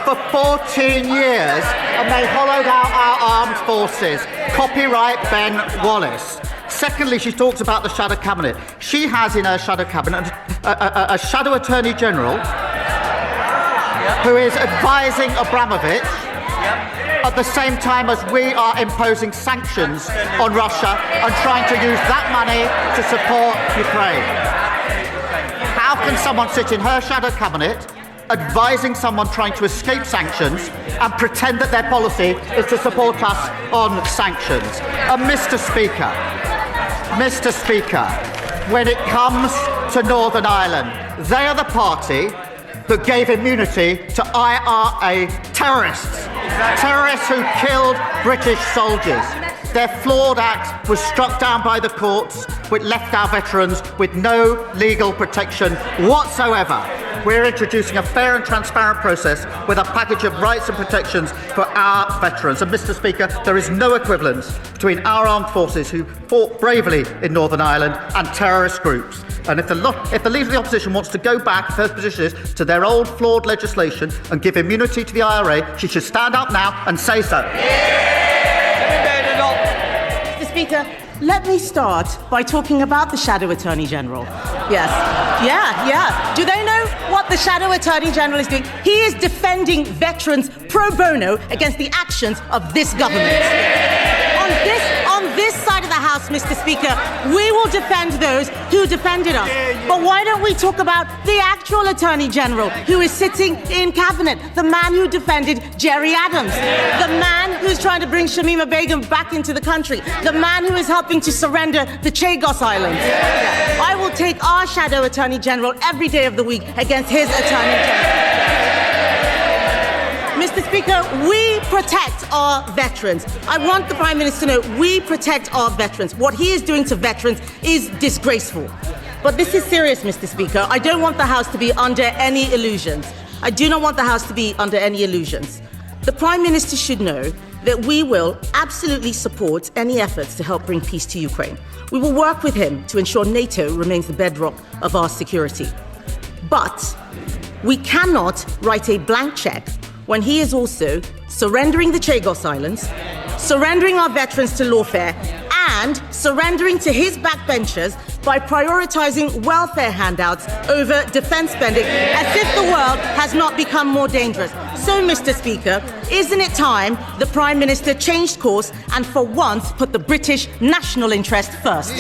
for 14 years, and they hollowed out our armed forces. Copyright Ben Wallace. Secondly, she talks about the shadow cabinet. She has in her shadow cabinet a shadow attorney general who is advising Abramovich at the same time as we are imposing sanctions on Russia and trying to use that money to support Ukraine. How can someone sit in her shadow cabinet advising someone trying to escape sanctions and pretend that their policy is to support us on sanctions? And Mr. Speaker, when it comes to Northern Ireland, they are the party that gave immunity to IRA terrorists. Terrorists who killed British soldiers. Their flawed act was struck down by the courts, which left our veterans with no legal protection whatsoever. We're introducing a fair and transparent process with a package of rights and protections for our veterans. And, Mr. Speaker, there is no equivalence between our armed forces who fought bravely in Northern Ireland and terrorist groups. And if the Leader of the Opposition wants to go back, if her position is, to their old flawed legislation and give immunity to the IRA, she should stand up now and say so. Mr. Speaker, let me start by talking about the Shadow Attorney General. Yes. Yeah. Do they know what the Shadow Attorney General is doing? He is defending veterans pro bono against the actions of this government. On this side of the House, Mr. Speaker, we will defend those who defended us. But why don't we talk about the actual Attorney General who is sitting in Cabinet, the man who defended Jerry Adams, the man who's trying to bring Shamima Begum back into the country, the man who is helping to surrender the Chagos Islands. I will take our Shadow Attorney General every day of the week against his Attorney General. Mr. Speaker, we protect our veterans. I want the Prime Minister to know we protect our veterans. What he is doing to veterans is disgraceful. But this is serious, Mr. Speaker. I don't want the House to be under any illusions. I do not want the House to be under any illusions. The Prime Minister should know that we will absolutely support any efforts to help bring peace to Ukraine. We will work with him to ensure NATO remains the bedrock of our security. But we cannot write a blank check when he is also surrendering the Chagos Islands, surrendering our veterans to lawfare, and surrendering to his backbenchers by prioritizing welfare handouts over defense spending, as if the world has not become more dangerous. So, Mr. Speaker, isn't it time the Prime Minister changed course and for once put the British national interest first?